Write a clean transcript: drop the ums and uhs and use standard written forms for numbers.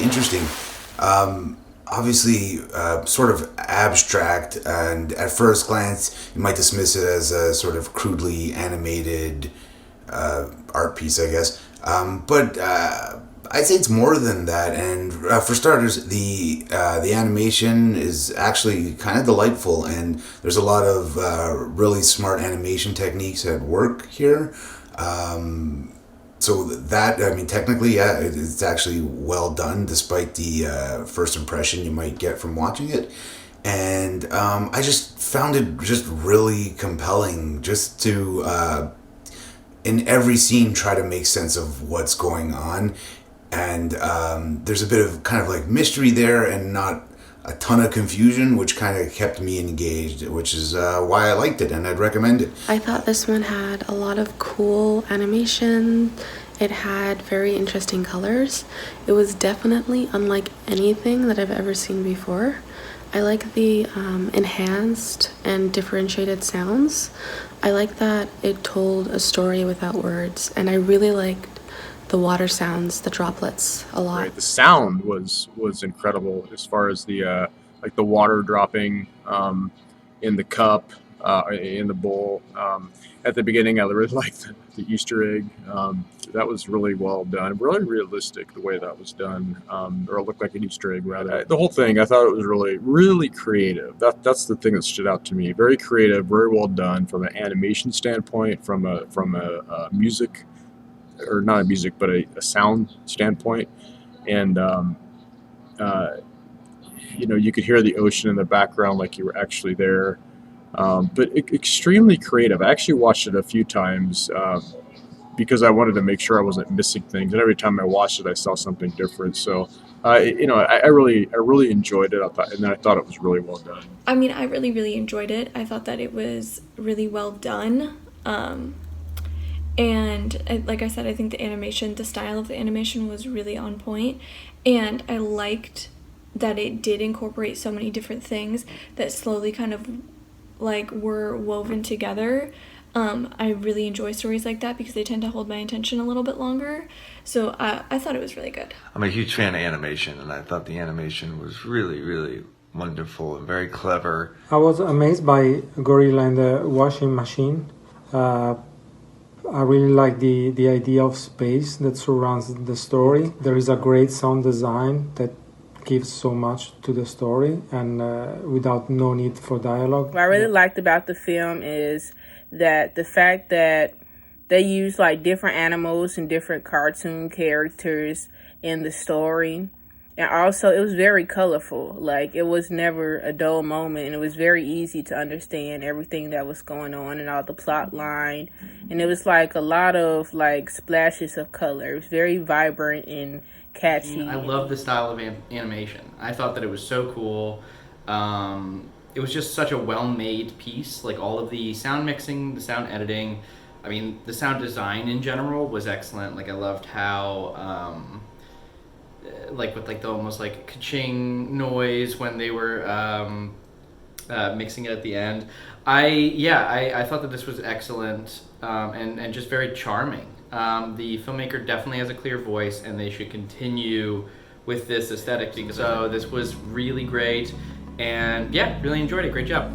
interesting. Obviously, sort of abstract, and at first glance, you might dismiss it as a sort of crudely animated art piece, I guess. But I'd say it's more than that. And for starters, the animation is actually kind of delightful, and there's a lot of really smart animation techniques at work here. So that, I mean, technically, yeah, it's actually well done, despite the first impression you might get from watching it. And I just found it just really compelling, just to in every scene try to make sense of what's going on. And there's a bit of kind of like mystery there, and not a ton of confusion, which kind of kept me engaged, which is why I liked it and I'd recommend it. I thought this one had a lot of cool animation. It had very interesting colors. It was definitely unlike anything that I've ever seen before. I like the enhanced and differentiated sounds. I like that it told a story without words, and I really liked the water sounds, the droplets, a lot. Right. The sound was incredible, as far as the like the water dropping in the cup, in the bowl. At the beginning, I really liked the Easter egg. That was really well done, really realistic the way that was done, or it looked like an Easter egg rather. The whole thing, I thought it was really creative. That's the thing that stood out to me. Very creative, very well done from an animation standpoint, from a music, or not a music, but a sound standpoint. And you could hear the ocean in the background like you were actually there. But extremely creative. I actually watched it a few times because I wanted to make sure I wasn't missing things. And every time I watched it, I saw something different. So, I really enjoyed it. I thought it was really well done. I mean, I really enjoyed it. I thought that it was really well done. And like I said, I think the style of the animation was really on point. And I liked that it did incorporate so many different things that slowly kind of like were woven together. I really enjoy stories like that because they tend to hold my attention a little bit longer. So I thought it was really good. I'm a huge fan of animation, and I thought the animation was really wonderful and very clever. I was amazed by Gorilla and the washing machine. I really like the idea of space that surrounds the story. There is a great sound design that gives so much to the story, and without no need for dialogue. What I really liked about the film is that the fact that they use like different animals and different cartoon characters in the story. And also it was very colorful. Like it was never a dull moment, and it was very easy to understand everything that was going on and all the plot line. And it was like a lot of like splashes of color. It was very vibrant and catchy. I love the style of animation. I thought that it was so cool. It was just such a well-made piece. Like all of the sound mixing, the sound editing, I mean, the sound design in general was excellent. Like I loved how, like with like the almost like ka-ching noise when they were mixing it at the end. I thought that this was excellent, and just very charming. The filmmaker definitely has a clear voice, and they should continue with this aesthetic. So this was really great, and yeah, really enjoyed it. Great job.